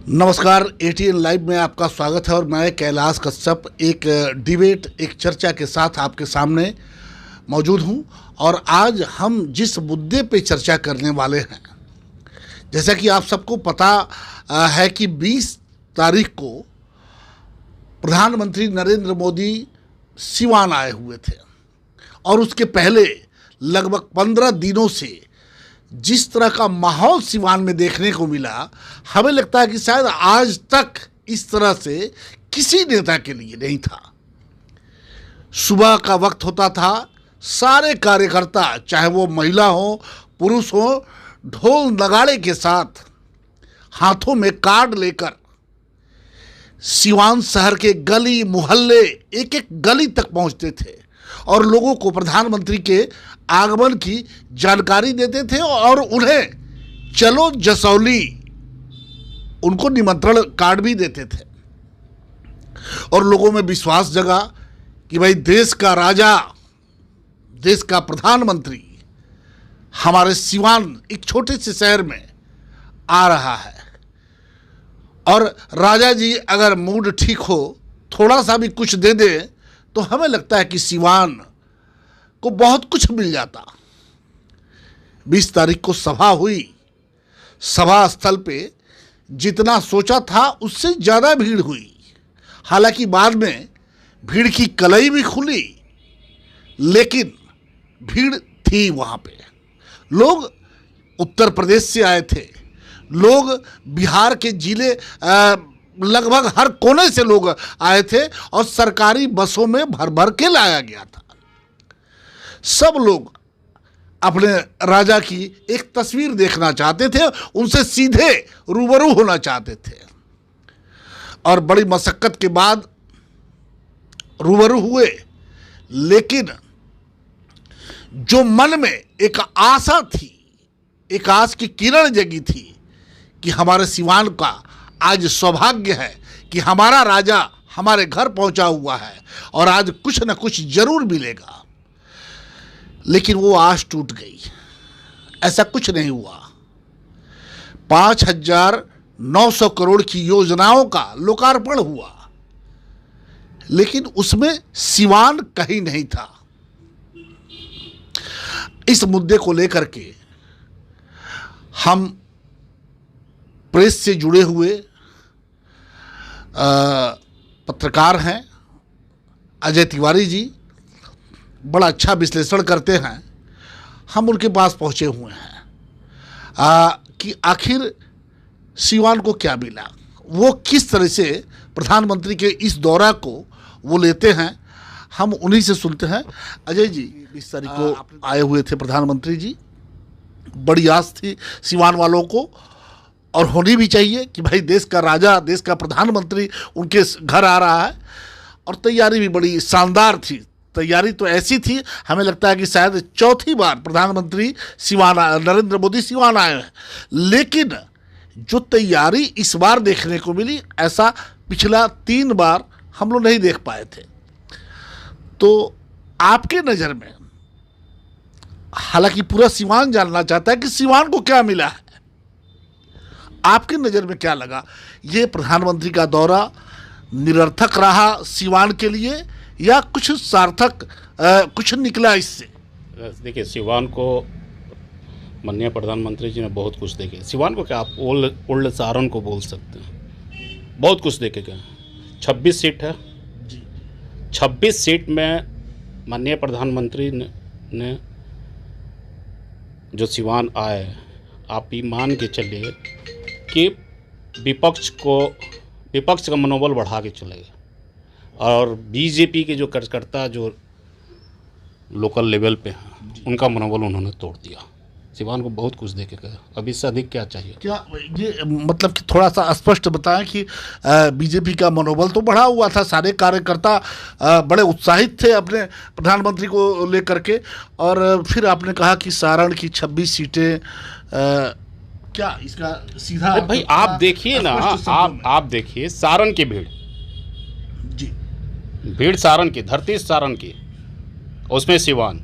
नमस्कार, ATN live में आपका स्वागत है और मैं कैलाश कश्यप एक डिबेट, एक चर्चा के साथ आपके सामने मौजूद हूं। और आज हम जिस मुद्दे पे चर्चा करने वाले हैं, जैसा कि आप सबको पता है कि 20 तारीख को प्रधानमंत्री नरेंद्र मोदी सिवान आए हुए थे और उसके पहले लगभग 15 दिनों से जिस तरह का माहौल सिवान में देखने को मिला, हमें लगता है कि शायद आज तक इस तरह से किसी नेता के लिए नहीं था। सुबह का वक्त होता था, सारे कार्यकर्ता, चाहे वो महिला हो पुरुष हो, ढोल नगाड़े के साथ हाथों में कार्ड लेकर सिवान शहर के गली मोहल्ले, एक एक गली तक पहुंचते थे और लोगों को प्रधानमंत्री के आगमन की जानकारी देते थे और उन्हें चलो जसौली, उनको निमंत्रण कार्ड भी देते थे। और लोगों में विश्वास जगा कि भाई देश का राजा, देश का प्रधानमंत्री हमारे सिवान एक छोटे से शहर में आ रहा है। और राजा जी अगर मूड ठीक हो, थोड़ा सा भी कुछ दे दे, तो हमें लगता है कि सिवान को बहुत कुछ मिल जाता। 20 तारीख को सभा हुई, सभा स्थल पे जितना सोचा था उससे ज़्यादा भीड़ हुई। हालांकि बाद में भीड़ की कलई भी खुली, लेकिन भीड़ थी वहाँ पे। लोग उत्तर प्रदेश से आए थे, लोग बिहार के जिले, लगभग हर कोने से लोग आए थे और सरकारी बसों में भर भर के लाया गया था। सब लोग अपने राजा की एक तस्वीर देखना चाहते थे, उनसे सीधे रूबरू होना चाहते थे। और बड़ी मशक्कत के बाद रूबरू हुए, लेकिन जो मन में एक आशा थी, एक आस की किरण जगी थी कि हमारे सिवान का आज सौभाग्य है कि हमारा राजा हमारे घर पहुंचा हुआ है और आज कुछ न कुछ जरूर मिलेगा, लेकिन वो आस टूट गई। ऐसा कुछ नहीं हुआ। 5,900 करोड़ की योजनाओं का लोकार्पण हुआ, लेकिन उसमें सिवान कहीं नहीं था। इस मुद्दे को लेकर के हम प्रेस से जुड़े हुए पत्रकार हैं, अजय तिवारी जी बड़ा अच्छा विश्लेषण करते हैं। हम उनके पास पहुंचे हुए हैं कि आखिर सिवान को क्या मिला, वो किस तरह से प्रधानमंत्री के इस दौरा को वो लेते हैं। हम उन्हीं से सुनते हैं। अजय जी, 20 तारीख को आए हुए थे प्रधानमंत्री जी, बड़ी आस थी सिवान वालों को और होनी भी चाहिए कि भाई देश का राजा, देश का प्रधानमंत्री उनके घर आ रहा है। और तैयारी भी बड़ी शानदार थी। तैयारी तो ऐसी थी, हमें लगता है कि शायद चौथी बार प्रधानमंत्री सिवान, नरेंद्र मोदी सिवान आए हैं। लेकिन जो तैयारी इस बार देखने को मिली, ऐसा पिछला 3 बार हम लोग नहीं देख पाए थे। तो आपके नज़र में, हालांकि पूरा सिवान जानना चाहता है कि सिवान को क्या मिला है, आपकी नज़र में क्या लगा? ये प्रधानमंत्री का दौरा निरर्थक रहा सिवान के लिए या कुछ सार्थक कुछ निकला इससे? देखिए, सिवान को माननीय प्रधानमंत्री जी ने बहुत कुछ देखे। सिवान को क्या आप ओल्ड सारण को बोल सकते हैं, बहुत कुछ देखे गए। 26 सीट है जी। 26 सीट में माननीय प्रधानमंत्री ने जो सिवान आए, आप ये मान के चलिए कि विपक्ष का मनोबल बढ़ा के चले गए। और बीजेपी के जो कार्यकर्ता जो लोकल लेवल पे हैं, उनका मनोबल उन्होंने तोड़ दिया। सिवान को बहुत कुछ देखे गए। अब इससे अधिक क्या चाहिए? क्या ये मतलब कि थोड़ा सा स्पष्ट बताएं कि बीजेपी का मनोबल तो बढ़ा हुआ था, सारे कार्यकर्ता बड़े उत्साहित थे अपने प्रधानमंत्री को लेकर के, और फिर आपने कहा कि सारण की 26 सीटें, क्या इसका सीधा? भाई आप देखिए ना, आप देखिए सारण की भीड़ जी, भीड़ सारण की, धरती सारण की, उसमें सिवान।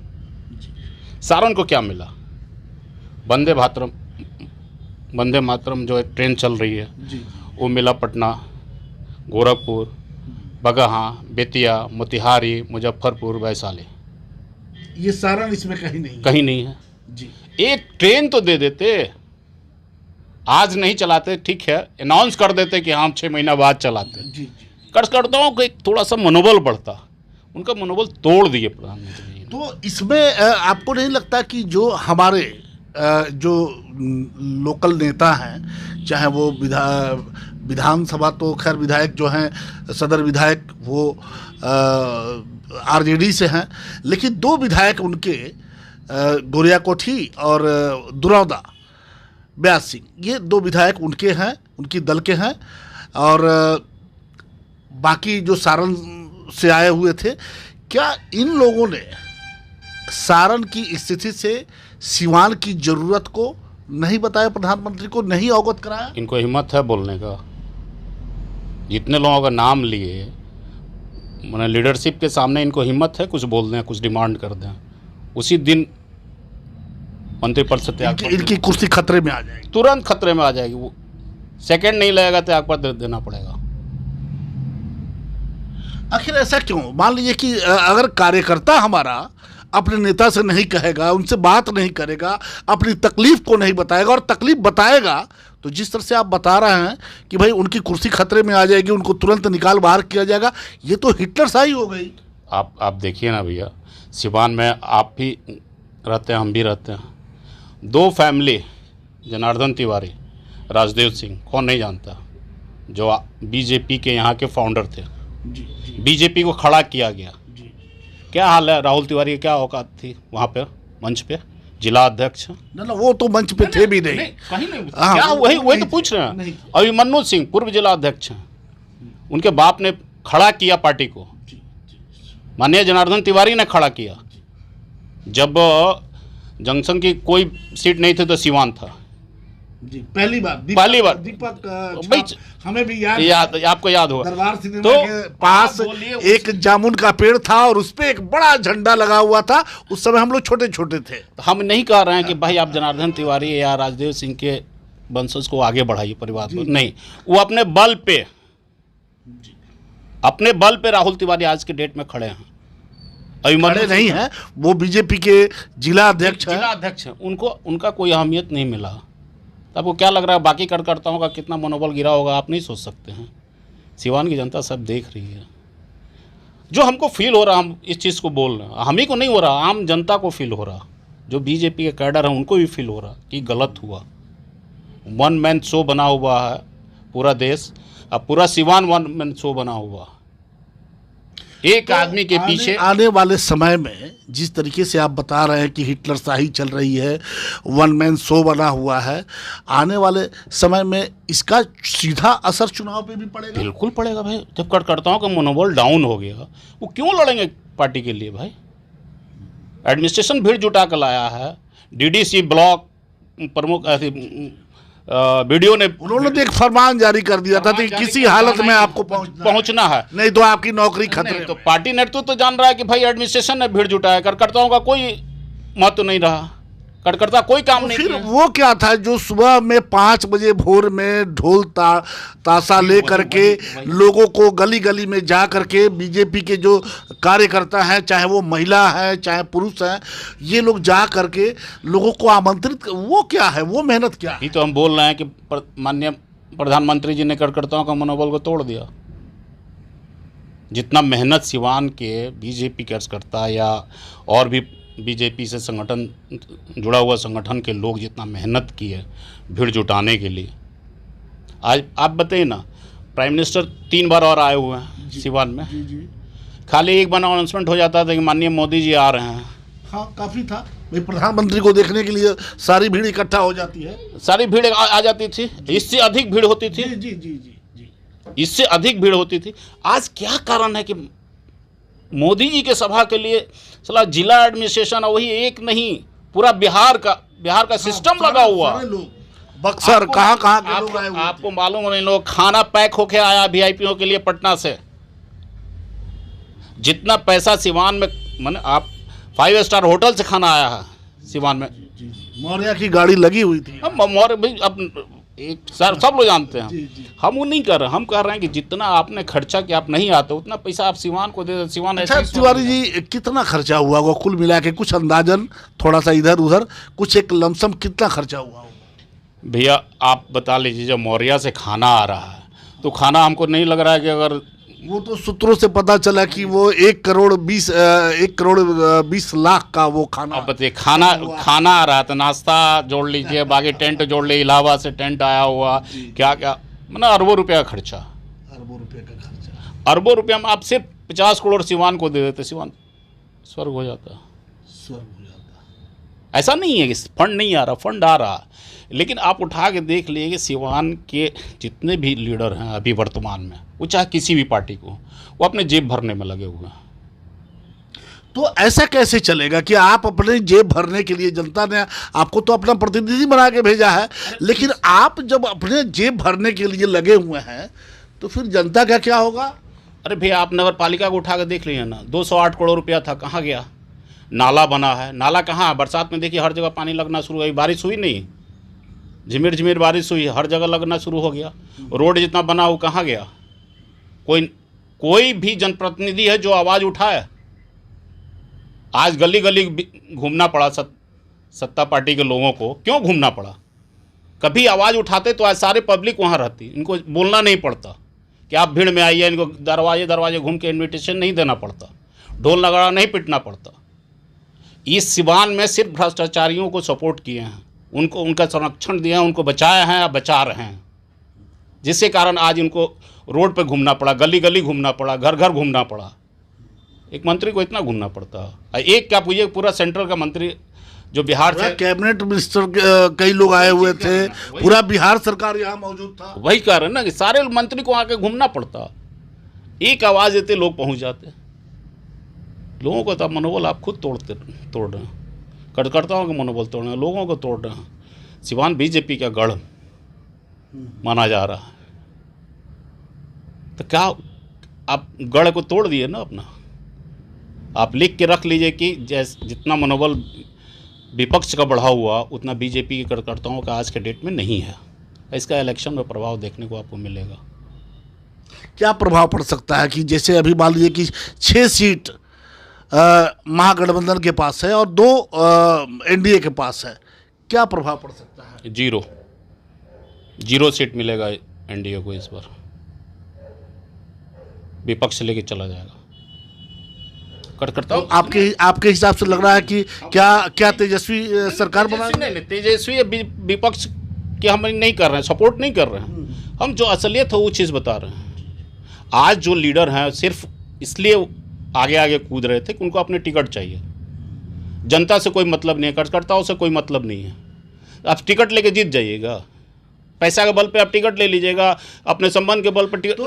सारण को क्या मिला? वंदे मातरम जो ट्रेन चल रही है जी, वो मिला पटना, गोरखपुर, बगहा, बेतिया, मोतिहारी, मुजफ्फरपुर, वैशाली। ये सारण इसमें कहीं नहीं है। कहीं नहीं है जी। एक ट्रेन तो दे देते, आज नहीं चलाते ठीक है, अनाउंस कर देते कि हम 6 महीना बाद चलाते। जी जी। कार्यकर्ताओं को एक थोड़ा सा मनोबल बढ़ता, उनका मनोबल तोड़ दिए प्रधानमंत्री जी ने। तो इसमें आपको नहीं लगता कि जो हमारे जो लोकल नेता हैं, चाहे वो विधानसभा तो खैर विधायक जो हैं, सदर विधायक वो आरजेडी से हैं, लेकिन 2 विधायक उनके गोरिया कोठी और दुरौदा ब्यास सिंह, ये 2 विधायक उनके हैं, उनकी दल के हैं, और बाकी जो सारण से आए हुए थे। क्या इन लोगों ने सारण की स्थिति से सिवान की जरूरत को नहीं बताया, प्रधानमंत्री को नहीं अवगत कराया? इनको हिम्मत है बोलने का? जितने लोगों का नाम लिए, मैंने लीडरशिप के सामने इनको हिम्मत है कुछ बोल दें, कुछ डिमांड कर दें, उसी दिन मंत्रिपद से त्याग इनकी कुर्सी खतरे में आ जाएगी, तुरंत खतरे में आ जाएगी। वो सेकंड नहीं लगेगा, त्याग पत्र देना पड़ेगा। आखिर ऐसा क्यों? मान लीजिए कि अगर कार्यकर्ता हमारा अपने नेता से नहीं कहेगा, उनसे बात नहीं करेगा, अपनी तकलीफ को नहीं बताएगा, और तकलीफ बताएगा तो जिस तरह से आप बता रहे हैं कि भाई उनकी कुर्सी खतरे में आ जाएगी, उनको तुरंत निकाल बाहर किया जाएगा, ये तो हिटलरशाही हो गई। आप देखिए ना भैया, सिवान में आप भी रहते हैं, हम भी रहते हैं, 2 फैमिली, जनार्दन तिवारी, राजदेव सिंह, कौन नहीं जानता, जो बीजेपी के यहाँ के फाउंडर थे। बीजेपी को खड़ा किया गया। क्या हाल है राहुल तिवारी की, क्या औकात थी वहाँ पे मंच पे, जिला अध्यक्ष? ना वो तो मंच पे थे भी नहीं, कहीं नहीं। हाँ, क्या वही तो पूछ रहे हैं। अभिमन्यु सिंह पूर्व जिला अध्यक्ष हैं, उनके बाप ने खड़ा किया पार्टी को, माननीय जनार्दन तिवारी ने खड़ा किया। जब जंक्शन की कोई सीट नहीं थी तो सिवान था जी, पहली बार दीपक हमें भी याद आपको याद होगा, दरबार सिनेमा तो के पास एक जामुन का पेड़ था और उस पे एक बड़ा झंडा लगा हुआ था। उस समय हम लोग छोटे छोटे थे। हम नहीं कह रहे हैं कि भाई आप जनार्दन तिवारी या राजदेव सिंह के वंशज को आगे बढ़ाइए, परिवार को नहीं, वो अपने बल पे राहुल तिवारी आज के डेट में खड़े हैं। खड़े नहीं है, वो बीजेपी के जिला अध्यक्ष हैं, उनका कोई अहमियत नहीं मिला। आपको क्या लग रहा है बाकी कार्यकर्ताओं का कितना मनोबल गिरा होगा, आप नहीं सोच सकते हैं। सिवान की जनता सब देख रही है। जो हमको फील हो रहा, हम इस चीज़ को बोल रहे हैं, हम ही को नहीं हो रहा, आम जनता को फील हो रहा, जो बीजेपी के कैडर हैं उनको भी फील हो रहा कि गलत हुआ। 1 मैन शो बना हुआ है पूरा देश, अब पूरा सिवान 1 मैन शो बना हुआ, एक आदमी के पीछे। आने वाले समय में जिस तरीके से आप बता रहे हैं कि हिटलरशाही चल रही है, 1 मैन शो बना हुआ है, आने वाले समय में इसका सीधा असर चुनाव पे भी पड़ेगा। बिल्कुल पड़ेगा भाई। जब कार्यकर्ताओं का मनोबल डाउन हो गया, वो क्यों लड़ेंगे पार्टी के लिए भाई? एडमिनिस्ट्रेशन भीड़ जुटा कर लाया है, डीडीसी ब्लॉक प्रमुख वीडियो ने, उन्होंने तो एक फरमान जारी कर दिया था कि किसी हालत में आपको पहुंचना है, नहीं तो आपकी नौकरी खतरे में। तो पार्टी नेतृत्व तो जान रहा है कि भाई एडमिनिस्ट्रेशन ने भीड़ जुटाया, कार्यकर्ताओं का कोई महत्व नहीं रहा, कार्यकर्ता कोई काम नहीं। फिर वो क्या था जो सुबह में 5 बजे भोर में ढोल ताशा ले करके लोगों को गली गली में जा करके, बीजेपी के जो कार्यकर्ता हैं, चाहे वो महिला है चाहे पुरुष हैं, ये लोग जा करके लोगों को आमंत्रित, वो क्या है, वो मेहनत क्या है? ये तो हम बोल रहे हैं कि माननीय प्रधानमंत्री जी ने कार्यकर्ताओं का मनोबल को तोड़ दिया। जितना मेहनत सिवान के बीजेपी कार्यकर्ता या और भी बीजेपी से संगठन जुड़ा हुआ संगठन के लोग जितना मेहनत की है भीड़ जुटाने के लिए, आज आप बताइए ना, प्राइम मिनिस्टर 3 बार और आए हुए हैं सिवान में। खाली एक बार अनाउंसमेंट हो जाता था कि माननीय मोदी जी आ रहे हैं। हाँ, काफ़ी था भाई, प्रधानमंत्री को देखने के लिए सारी भीड़ इकट्ठा हो जाती है, सारी भीड़ आ जाती थी, इससे अधिक भीड़ होती थी। जी, इससे अधिक भीड़ होती थी। आज क्या कारण है कि मोदी जी के सभा के लिए चला जिला एडमिनिस्ट्रेशन, वही एक नहीं, पूरा बिहार का सिस्टम लगा हुआ, बक्सर कहाँ के लोग आए हुए। आपको मालूम नहीं, लोग खाना पैक होके आया वीआईपीओ के लिए पटना से। जितना पैसा सिवान में, माने आप 5 स्टार होटल से खाना आया है सिवान में, मौर्या की गाड़ी लगी हुई थी। मौर्य भाई, अब एक सर सब लोग जानते हैं। हम वो नहीं कर रहे, हम कह रहे हैं कि जितना आपने खर्चा कि आप नहीं आते उतना पैसा आप सिवान को दे दो। सिवान अच्छा तिवारी जी, कितना खर्चा हुआ होगा कुल मिला के, कुछ अंदाजन, थोड़ा सा इधर उधर कुछ एक लमसम कितना खर्चा हुआ होगा? भैया आप बता लीजिए, जब मौर्या से खाना आ रहा है तो खाना हमको नहीं लग रहा है कि अगर वो तो सूत्रों से पता चला कि वो 1 करोड़ 20 लाख का वो खाना। अब बताइए, खाना आ रहा था, नाश्ता जोड़ लीजिए, बाकी टेंट जोड़ लीजिए, इलाहाबाद से टेंट आया हुआ, क्या क्या मतलब अरबों रुपये का खर्चा। अरबों रुपये का खर्चा, अरबों रुपये में आप सिर्फ 50 करोड़ सिवान को दे देते, सिवान स्वर्ग हो जाता। स्वर्ग हो जाता। ऐसा नहीं है कि फंड नहीं आ रहा, फंड आ रहा, लेकिन आप उठा के देख लीजिए कि सिवान के जितने भी लीडर हैं अभी वर्तमान में, वो चाहे किसी भी पार्टी को, वो अपने जेब भरने में लगे हुए हैं। तो ऐसा कैसे चलेगा कि आप अपने जेब भरने के लिए, जनता ने आपको तो अपना प्रतिनिधि बना के भेजा है, लेकिन आप जब अपने जेब भरने के लिए लगे हुए हैं तो फिर जनता का क्या होगा? अरे भैया, आप नगर पालिका को उठा के देख लीजिए ना, 208 करोड़ रुपया था, कहाँ गया? नाला बना है, नाला कहाँ है? बरसात में देखिए हर जगह पानी लगना शुरू हुई, बारिश हुई नहीं, झिमिर झिमिर बारिश हुई, हर जगह लगना शुरू हो गया। रोड जितना बना वो कहाँ गया? कोई भी जनप्रतिनिधि है जो आवाज़ उठाए? आज गली गली घूमना पड़ा सत्ता पार्टी के लोगों को, क्यों घूमना पड़ा? कभी आवाज़ उठाते तो आज सारे पब्लिक वहाँ रहती, इनको बोलना नहीं पड़ता कि आप भीड़ में आइए, इनको दरवाजे घूम के इन्विटेशन नहीं देना पड़ता, ढोल नगाड़ा नहीं पिटना पड़ता। इस सिवान में सिर्फ भ्रष्टाचारियों को सपोर्ट किए हैं, उनको उनका संरक्षण दिया, उनको बचाया है, अब बचा रहे हैं, जिसके कारण आज इनको रोड पे घूमना पड़ा, गली गली घूमना पड़ा, घर घर घूमना पड़ा। एक मंत्री को इतना घूमना पड़ता है? एक क्या पूछिए, पूरा सेंट्रल का मंत्री जो बिहार से, कैबिनेट मिनिस्टर कई लोग आए हुए थे, पूरा बिहार सरकार यहाँ मौजूद था। वही कह रहे हैं ना कि सारे मंत्री को आके घूमना पड़ता, एक आवाज़ देते लोग पहुँच जाते। लोगों को तो मनोबल आप खुद तोड़ रहे हैं, कार्यकर्ताओं का मनोबल तोड़ रहे हैं, लोगों को तोड़ रहे हैं। सिवान बीजेपी का गढ़ माना जा रहा है, तो क्या आप गढ़ को तोड़ दिए ना अपना? आप लिख के रख लीजिए कि जितना मनोबल विपक्ष का बढ़ा हुआ उतना बीजेपी के कार्यकर्ताओं का आज के डेट में नहीं है। इसका इलेक्शन में प्रभाव देखने को आपको मिलेगा। क्या प्रभाव पड़ सकता है कि जैसे अभी मान लीजिए कि 6 सीट महागठबंधन के पास है और 2 एनडीए के पास है, क्या प्रभाव पड़ सकता है? 0 सीट मिलेगा एनडीए को इस बार, विपक्ष लेके चला जाएगा। तो आपके हिसाब से लग रहा है कि क्या तेजस्वी सरकार बनाएंगे? नहीं, तेजस्वी विपक्ष की हम नहीं कर रहे हैं, सपोर्ट नहीं कर रहे हैं, हम जो असलियत है वो चीज़ बता रहे हैं। आज जो लीडर हैं सिर्फ इसलिए आगे आगे कूद रहे थे कि उनको अपने टिकट चाहिए, जनता से कोई मतलब नहीं है, कार्यकर्ताओं से कोई मतलब नहीं है। आप टिकट लेके जीत जाइएगा, पैसा के बल पे आप टिकट ले लीजिएगा, अपने संबंध के बल पर टिकट,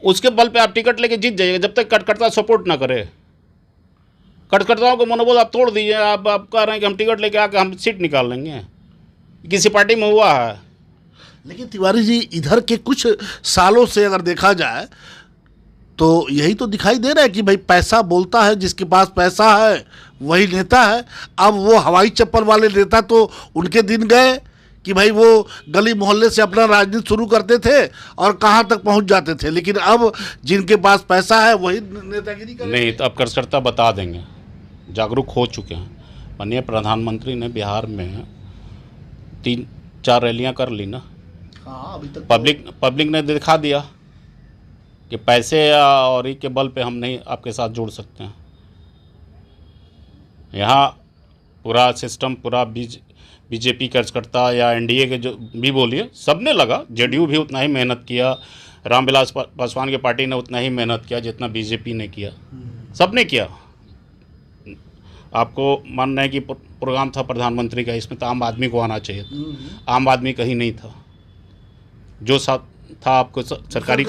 उसके बल पे आप टिकट लेके जीत जाइएगा, जब तक कार्यकर्ता सपोर्ट ना करे। कार्यकर्ताओं को मनोबल आप तोड़ दीजिए। आप कह रहे हैं कि हम टिकट लेके आके हम सीट निकाल लेंगे, किसी पार्टी में हुआ है? लेकिन तिवारी जी, इधर के कुछ सालों से अगर देखा जाए तो यही तो दिखाई दे रहा है कि भाई पैसा बोलता है, जिसके पास पैसा है वही नेता है। अब वो हवाई चप्पल वाले नेता तो उनके दिन गए कि भाई वो गली मोहल्ले से अपना राजनीति शुरू करते थे और कहाँ तक पहुँच जाते थे, लेकिन अब जिनके पास पैसा है वही नेतागिरी कर नहीं। तो अब कार्यकर्ता बता देंगे, जागरूक हो चुके हैं। माननीय प्रधानमंत्री ने बिहार में 3-4 रैलियां कर ली ना। हाँ, अभी तक पब्लिक ने दिखा दिया कि पैसे और के बल पे हम नहीं आपके साथ जुड़ सकते हैं। यहाँ पूरा सिस्टम, पूरा बीजेपी कार्यकर्ता या एनडीए के जो भी बोलिए, सबने लगा, जेडीयू भी उतना ही मेहनत किया, रामविलास पासवान की पार्टी ने उतना ही मेहनत किया जितना बीजेपी ने किया, सबने किया। आपको मानना है कि प्रोग्राम था प्रधानमंत्री का, इसमें तो आम आदमी को आना चाहिए था, आम आदमी कहीं नहीं था। जो था आपको सरकारी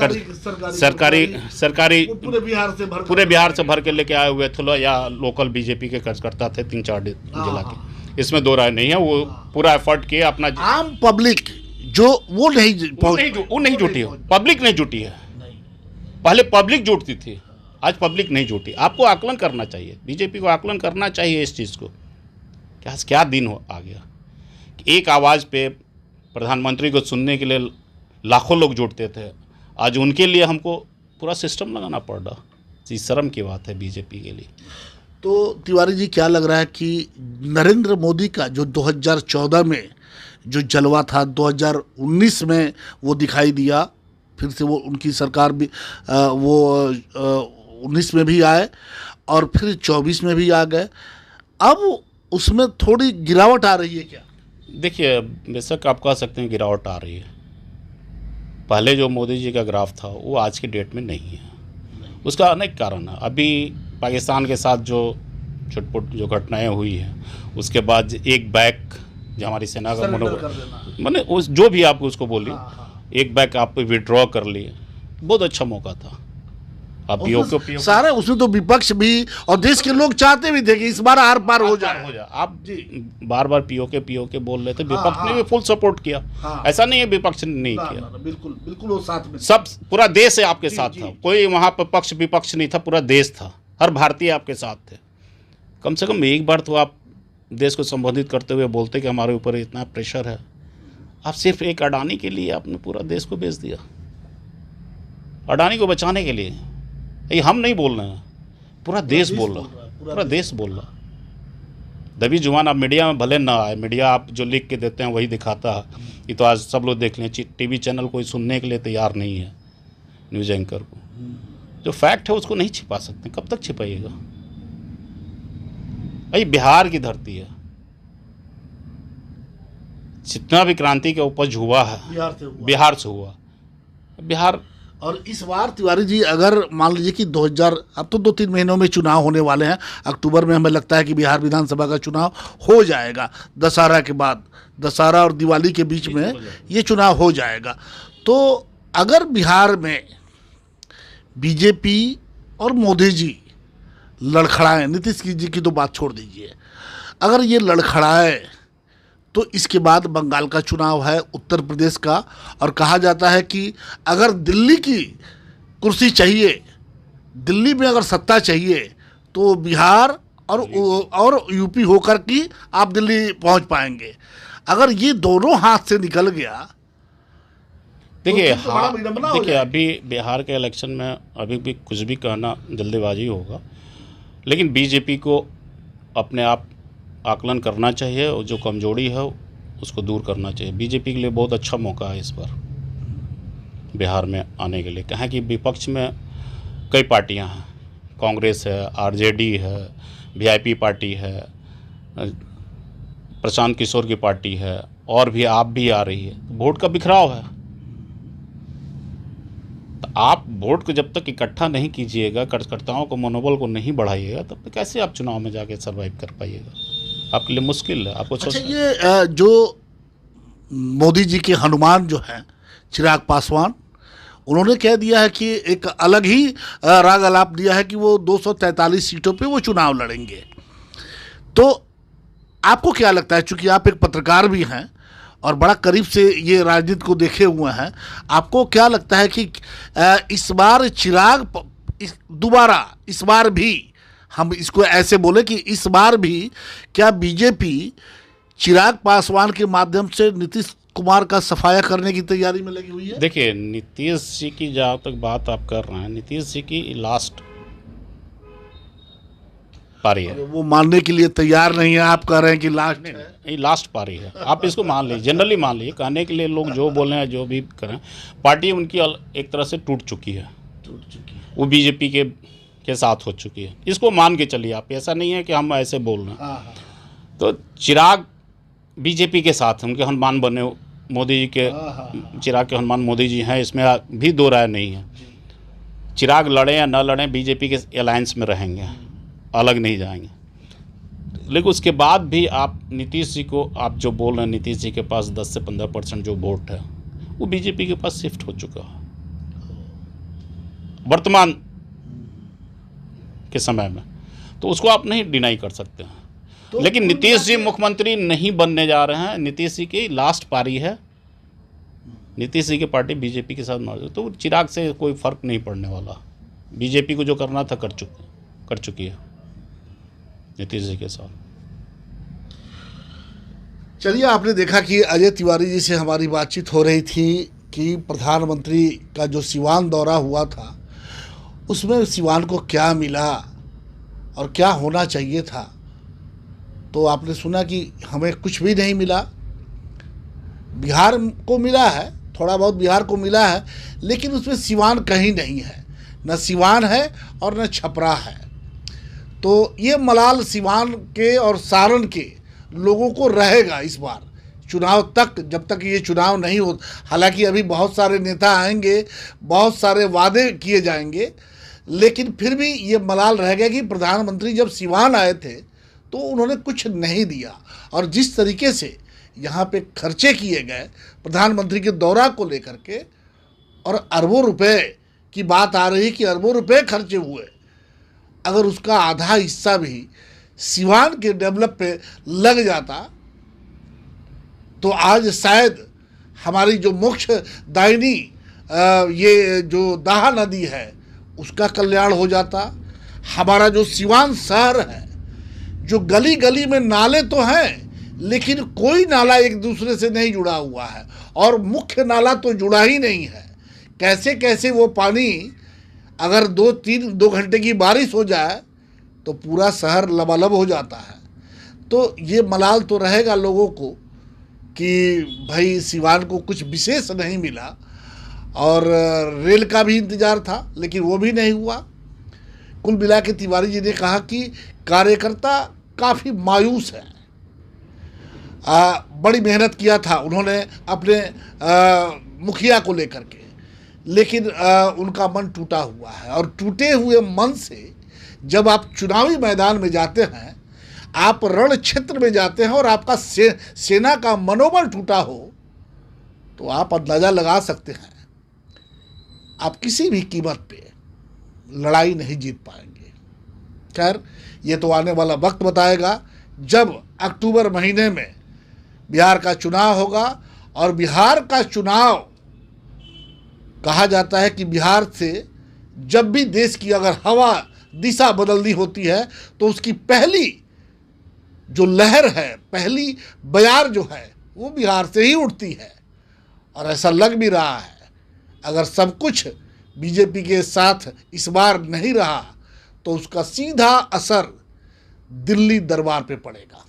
पूरे बिहार से भर के लेके आए हुए थे, या लोकल बीजेपी के कार्यकर्ता थे 3-4 जिला के, इसमें दो राय नहीं है। वो पूरा एफर्ट किए अपना। आम पब्लिक जो वो नहीं जुटी है, पब्लिक नहीं जुटी है। पहले पब्लिक जुटती थी, आज पब्लिक नहीं जुटी। आपको आकलन करना चाहिए, बीजेपी को आकलन करना चाहिए इस चीज़ को। क्या दिन आ गया कि एक आवाज़ पे प्रधानमंत्री को सुनने के लिए लाखों लोग जुटते थे, आज उनके लिए हमको पूरा सिस्टम लगाना पड़ रहा। ये शर्म की बात है बीजेपी के लिए। तो तिवारी जी, क्या लग रहा है कि नरेंद्र मोदी का जो 2014 में जो जलवा था, 2019 में वो दिखाई दिया, फिर से वो उनकी सरकार भी वो 19 में भी आए और फिर 24 में भी आ गए, अब उसमें थोड़ी गिरावट आ रही है क्या? देखिए, बेशक आप कह सकते हैं गिरावट आ रही है। पहले जो मोदी जी का ग्राफ था वो आज की डेट में नहीं है। उसका अनेक कारण है। अभी पाकिस्तान के साथ जो छुटपुट जो घटनाएं हुई हैं, उसके बाद एक बैक जो हमारी सेना का मनोबल, मैंने उस जो भी आप उसको बोलिए, एक बैक आप विड्रॉ कर लिए, बहुत अच्छा मौका था। अब पीओके सारे उसमें तो विपक्ष भी और देश के लोग चाहते भी थे कि इस बार आर पार हो जाए। आप बार बार पीओके बोल रहे थे, विपक्ष ने भी फुल सपोर्ट किया। ऐसा नहीं है विपक्ष ने नहीं किया, बिल्कुल बिल्कुल वो साथ में, सब पूरा देश है आपके साथ था। कोई वहाँ पर पक्ष विपक्ष नहीं था, पूरा देश था, हर भारतीय आपके साथ थे। कम से कम एक बार तो आप देश को संबोधित करते हुए बोलते कि हमारे ऊपर इतना प्रेशर है। आप सिर्फ एक अडानी के लिए आपने पूरा देश को बेच दिया, अडानी को बचाने के लिए। ये हम नहीं बोल रहे हैं, पूरा देश बोल रहा, पूरा देश बोल रहा। दबी जुबान आप मीडिया में भले ना आए, मीडिया आप जो लिख के देते हैं वही दिखाता है। ये तो आज सब लोग देख लें, टीवी चैनल कोई सुनने के लिए तैयार नहीं है। न्यूज़ एंकर को जो फैक्ट है उसको नहीं छिपा सकते, कब तक छिपाइएगा? भाई बिहार की धरती है, जितना भी क्रांति का उपज हुआ है बिहार से हुआ। बिहार और इस बार तिवारी जी, अगर मान लीजिए कि 2000, अब तो 2-3 महीनों में चुनाव होने वाले हैं, अक्टूबर में हमें लगता है कि बिहार विधानसभा का चुनाव हो जाएगा, दशहरा के बाद, दशहरा और दिवाली के बीच में ये चुनाव हो जाएगा। तो अगर बिहार में बीजेपी और मोदी जी लड़खड़ाएं, नीतीश जी की तो बात छोड़ दीजिए, अगर ये लड़खड़ाए तो इसके बाद बंगाल का चुनाव है, उत्तर प्रदेश का, और कहा जाता है कि अगर दिल्ली की कुर्सी चाहिए, दिल्ली में अगर सत्ता चाहिए तो बिहार और यूपी होकर के आप दिल्ली पहुंच पाएंगे। अगर ये दोनों हाथ से निकल गया, देखिए तो हाँ, देखिए अभी बिहार के इलेक्शन में अभी भी कुछ भी कहना जल्दीबाजी होगा, लेकिन बीजेपी को अपने आप आकलन करना चाहिए और जो कमजोरी है उसको दूर करना चाहिए। बीजेपी के लिए बहुत अच्छा मौका है इस बार बिहार में आने के लिए। कहें कि विपक्ष में कई पार्टियां हैं, कांग्रेस है, आरजेडी है, वीआईपी पार्टी है, प्रशांत किशोर की पार्टी है, और भी आप भी आ रही है। वोट का बिखराव है, तो आप वोट को जब तक इकट्ठा नहीं कीजिएगा, कार्यकर्ताओं को मनोबल को नहीं बढ़ाइएगा, तब तक कैसे आप चुनाव में जाके सर्वाइव कर पाइएगा? आपके लिए मुश्किल है। आपको अच्छा, ये जो मोदी जी के हनुमान जो हैं चिराग पासवान, उन्होंने कह दिया है कि एक अलग ही राग अलाप दिया है कि वो 243 सीटों पे वो चुनाव लड़ेंगे। तो आपको क्या लगता है, चूंकि आप एक पत्रकार भी हैं और बड़ा करीब से ये राजनीति को देखे हुए हैं, आपको क्या लगता है कि इस बार चिराग दोबारा, इस बार भी, हम इसको ऐसे बोले कि इस बार भी क्या बीजेपी चिराग पासवान के माध्यम से नीतीश कुमार का सफाया करने की तैयारी में लगी हुई है? देखिए, नीतीश जी की जहाँ तक बात आप कर रहे हैं, नीतीश जी की लास्ट पारी है। वो मानने के लिए तैयार नहीं है, आप कह रहे हैं कि लास्ट है। ये लास्ट पारी है, आप इसको मान लीजिए, जनरली मान लीजिए। कहने के लिए लोग जो बोले हैं, जो भी करें, पार्टी उनकी एक तरह से टूट चुकी है, वो बीजेपी के साथ हो चुकी है। इसको मान के चलिए आप, ऐसा नहीं है कि हम ऐसे बोल रहे हैं। तो चिराग बीजेपी के साथ, उनके हनुमान बने मोदी जी के, चिराग के हनुमान मोदी जी हैं, इसमें भी दो राय नहीं है। चिराग लड़े या न लड़े, बीजेपी के अलायंस में रहेंगे, अलग नहीं जाएंगे। लेकिन उसके बाद भी आप नीतीश जी को, आप जो बोल रहे हैं, नीतीश जी के पास 10 से 15% जो वोट है वो बीजेपी के पास शिफ्ट हो चुका है वर्तमान के समय में, तो उसको आप नहीं डिनाई कर सकते हैं। तो लेकिन नीतीश जी मुख्यमंत्री नहीं बनने जा रहे हैं, नीतीश जी की लास्ट पारी है, नीतीश जी की पार्टी बीजेपी के साथ मौजूद, तो चिराग से कोई फर्क नहीं पड़ने वाला। बीजेपी को जो करना था कर चुकी है नीतीश जी के साथ। चलिए, आपने देखा कि अजय तिवारी जी से हमारी बातचीत हो रही थी कि प्रधानमंत्री का जो सिवान दौरा हुआ था उसमें सिवान को क्या मिला और क्या होना चाहिए था। तो आपने सुना कि हमें कुछ भी नहीं मिला। बिहार को मिला है, थोड़ा बहुत बिहार को मिला है, लेकिन उसमें सिवान कहीं नहीं है। न सिवान है और न छपरा है। तो ये मलाल सिवान के और सारण के लोगों को रहेगा इस बार चुनाव तक, जब तक ये चुनाव नहीं हो। हालांकि अभी बहुत सारे नेता आएंगे, बहुत सारे वादे किए जाएंगे, लेकिन फिर भी ये मलाल रहेगा कि प्रधानमंत्री जब सिवान आए थे तो उन्होंने कुछ नहीं दिया। और जिस तरीके से यहाँ पे खर्चे किए गए प्रधानमंत्री के दौरा को लेकर के, और अरबों रुपए की बात आ रही कि अरबों रुपए खर्चे हुए, अगर उसका आधा हिस्सा भी सिवान के डेवलप पे लग जाता तो आज शायद हमारी जो मुख्य दायनी ये जो दाहा नदी है उसका कल्याण हो जाता। हमारा जो सिवान शहर है, जो गली गली में नाले तो हैं लेकिन कोई नाला एक दूसरे से नहीं जुड़ा हुआ है, और मुख्य नाला तो जुड़ा ही नहीं है। कैसे कैसे वो पानी, अगर 2 घंटे की बारिश हो जाए तो पूरा शहर लबालब हो जाता है। तो ये मलाल तो रहेगा लोगों को कि भाई सिवान को कुछ विशेष नहीं मिला। और रेल का भी इंतज़ार था लेकिन वो भी नहीं हुआ। कुल मिला के तिवारी जी ने कहा कि कार्यकर्ता काफ़ी मायूस है। बड़ी मेहनत किया था उन्होंने अपने मुखिया को लेकर के, लेकिन उनका मन टूटा हुआ है। और टूटे हुए मन से जब आप चुनावी मैदान में जाते हैं, आप रण क्षेत्र में जाते हैं और आपका सेना का मनोबल टूटा हो, तो आप अंदाज़ा लगा सकते हैं आप किसी भी कीमत पे लड़ाई नहीं जीत पाएंगे। खैर, ये तो आने वाला वक्त बताएगा, जब अक्टूबर महीने में बिहार का चुनाव होगा। और बिहार का चुनाव, कहा जाता है कि बिहार से जब भी देश की अगर हवा दिशा बदलनी होती है तो उसकी पहली जो लहर है, पहली बयार जो है, वो बिहार से ही उठती है। और ऐसा लग भी रहा है, अगर सब कुछ बीजेपी के साथ इस बार नहीं रहा तो उसका सीधा असर दिल्ली दरबार पे पड़ेगा।